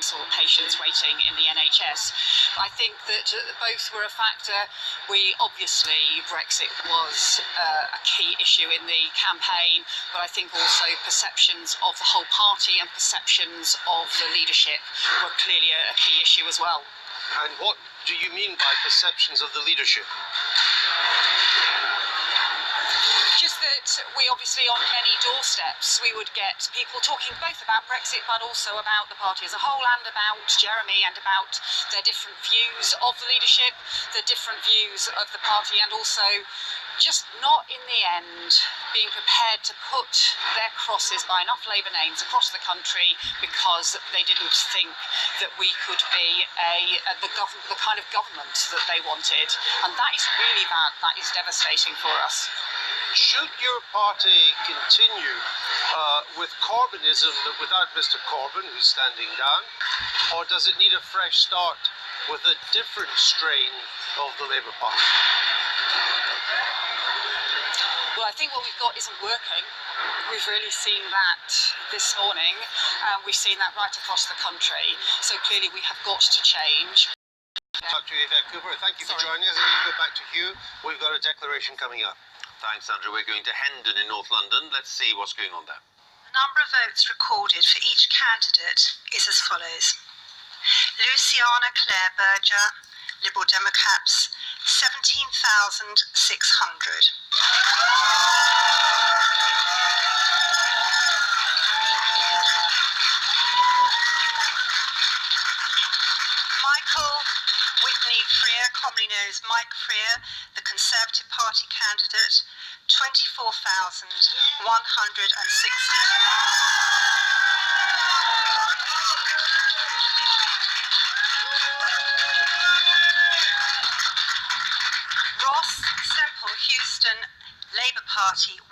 cancel patients waiting in the NHS. I think that both were a factor. Brexit was a key issue in the campaign, but I think also perceptions of the whole party and perceptions of the leadership were clearly a key issue as well. And what do you mean by perceptions of the leadership? Just that we obviously, on many doorsteps, we would get people talking both about Brexit but also about the party as a whole and about Jeremy and about their different views of the leadership, the different views of the party, and also just not in the end being prepared to put their crosses by enough Labour names across the country because they didn't think that we could be the kind of government that they wanted. And that is really bad. That is devastating for us. Should your party continue with Corbynism but without Mr. Corbyn, who's standing down, or does it need a fresh start with a different strain of the Labour Party? Well, I think what we've got isn't working. We've really seen that this morning. We've seen that right across the country. So clearly we have got to change. Dr. Yvette Cooper, thank you for joining us. I need to go back to Hugh. We've got a declaration coming up. Thanks, Andrew. We're going to Hendon in North London. Let's see what's going on there. The number of votes recorded for each candidate is as follows. Luciana Claire Berger, Liberal Democrats, 17,600. Michael Whitney Freer, commonly known as Mike Freer, the Conservative Party candidate, 24,160. Ross Semple, Houston, Labour Party, 13,347.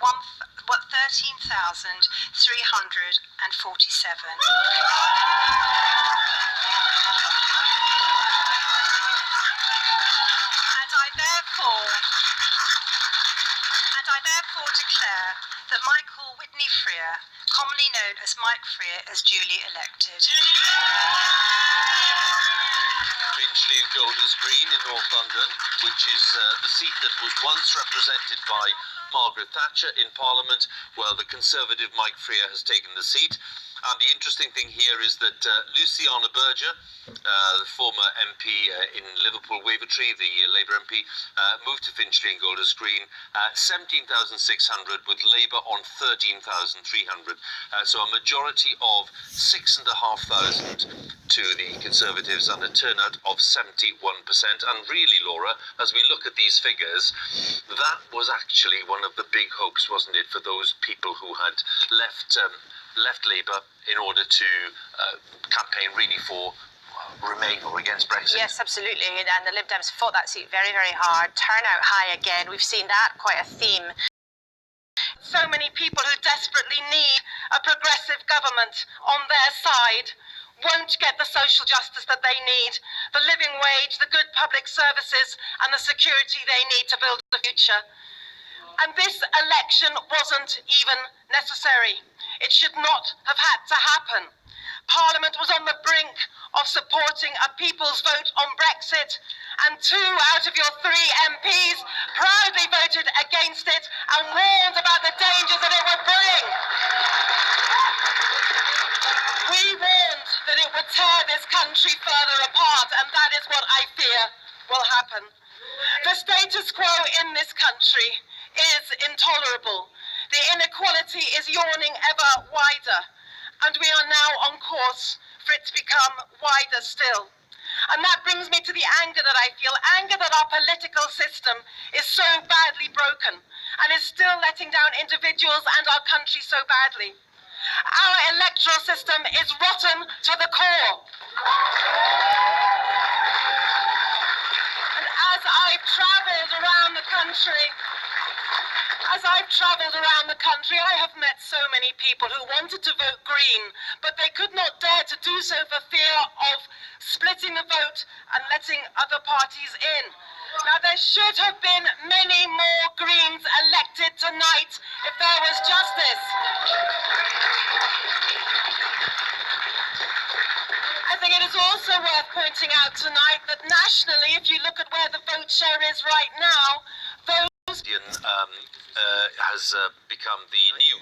I therefore declare that Michael Whitney Freer, commonly known as Mike Freer, is duly elected. Finchley and Golders Green in North London, which is the seat that was once represented by Margaret Thatcher in Parliament. Well, the Conservative Mike Freer has taken the seat. And the interesting thing here is that Luciana Berger, the former MP in Liverpool Wavertree, the Labour MP, moved to Finchley and Golders Green, 17,600 with Labour on 13,300. So a majority of 6,500 to the Conservatives and a turnout of 71%. And really, Laura, as we look at these figures, that was actually one of the big hopes, wasn't it, for those people who had left Labour in order to campaign really for Remain or against Brexit. Yes, absolutely. And the Lib Dems fought that seat very, very hard. Turnout high again. We've seen that, quite a theme. So many people who desperately need a progressive government on their side won't get the social justice that they need, the living wage, the good public services, and the security they need to build the future. And this election wasn't even necessary. It should not have had to happen. Parliament was on the brink of supporting a people's vote on Brexit, and 2 out of your 3 MPs proudly voted against it and warned about the dangers that it would bring. We warned that it would tear this country further apart, and that is what I fear will happen. The status quo in this country is intolerable. The inequality is yawning ever wider, and we are now on course for it to become wider still. And that brings me to the anger that I feel, anger that our political system is so badly broken and is still letting down individuals and our country so badly. Our electoral system is rotten to the core. And as I've travelled around the country, I have met so many people who wanted to vote Green, but they could not dare to do so for fear of splitting the vote and letting other parties in. Now, there should have been many more Greens elected tonight if there was justice. I think think it is also worth pointing out tonight that nationally, if you look at where the vote share is right now, those has become the new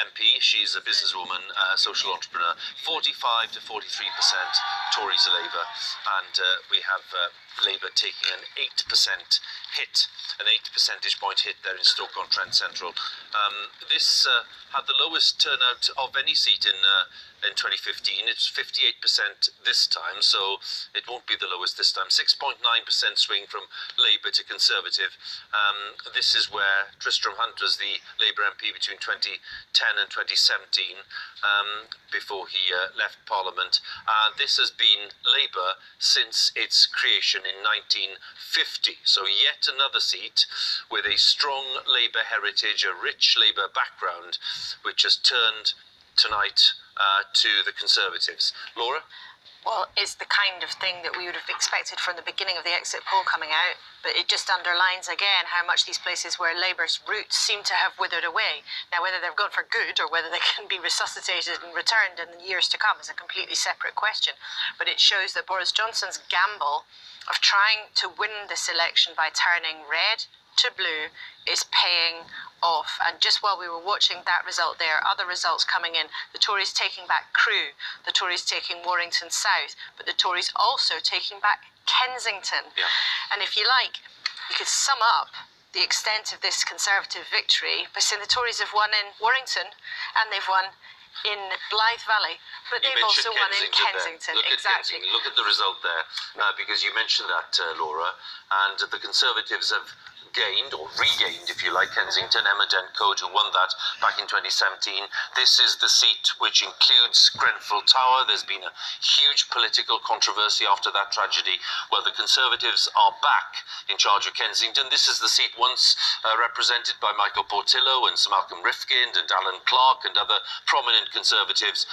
MP. She's a businesswoman, social entrepreneur. 45 to 43% Tory to Labour, and we have Labour taking an 8% hit, an 8 percentage point hit there in Stoke-on-Trent Central. This had the lowest turnout of any seat in 2015. It's 58% this time, so it won't be the lowest this time. 6.9% swing from Labour to Conservative. This is where Tristram Hunt was the Labour MP between 2010 and 2017, before he left Parliament. This has been Labour since its creation in 1950. So yet another seat with a strong Labour heritage, a rich Labour background, which has turned tonight to the Conservatives. Laura? Well, it's the kind of thing that we would have expected from the beginning of the exit poll coming out, but it just underlines again how much these places where Labour's roots seem to have withered away. Now, whether they've gone for good or whether they can be resuscitated and returned in the years to come is a completely separate question. But it shows that Boris Johnson's gamble of trying to win this election by turning red to blue is paying off. And just while we were watching that result there, other results coming in, the Tories taking back Crewe, the Tories taking Warrington South, but the Tories also taking back Kensington. Yeah. And if you like, you could sum up the extent of this Conservative victory by saying the Tories have won in Warrington and they've won in Blythe Valley, but they've also won in Kensington. Exactly. Look at the result there, because you mentioned that, Laura, and the Conservatives have gained, or regained if you like, Kensington. Emma Dent-Coad, who won that back in 2017. This is the seat which includes Grenfell Tower. There's been a huge political controversy after that tragedy. Well, the Conservatives are back in charge of Kensington. This is the seat once represented by Michael Portillo and Sir Malcolm Rifkind and Alan Clark and other prominent Conservatives.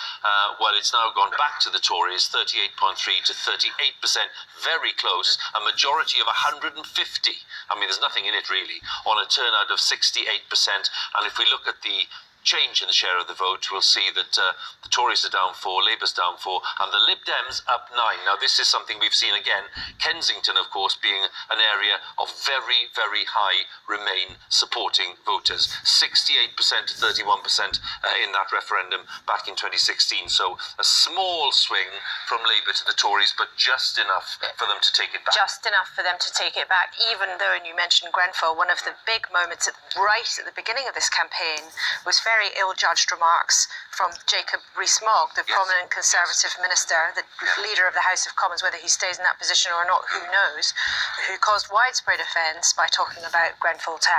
Well, it's now gone back to the Tories, 38.3 to 38%, very close, a majority of 150. I mean, there's nothing in it really, on a turnout of 68%. And if we look at the change in the share of the vote, we'll see that the Tories are down 4, Labour's down 4, and the Lib Dems up 9. Now, this is something we've seen again. Kensington, of course, being an area of very, very high Remain supporting voters. 68% to 31% in that referendum back in 2016. So a small swing from Labour to the Tories, but just enough for them to take it back. Just enough for them to take it back, even though, and you mentioned Grenfell, one of the big moments right at the beginning of this campaign was very ill-judged remarks from Jacob Rees-Mogg, the prominent Conservative minister, the leader of the House of Commons. Whether he stays in that position or not, who knows, who caused widespread offence by talking about Grenfell Tower.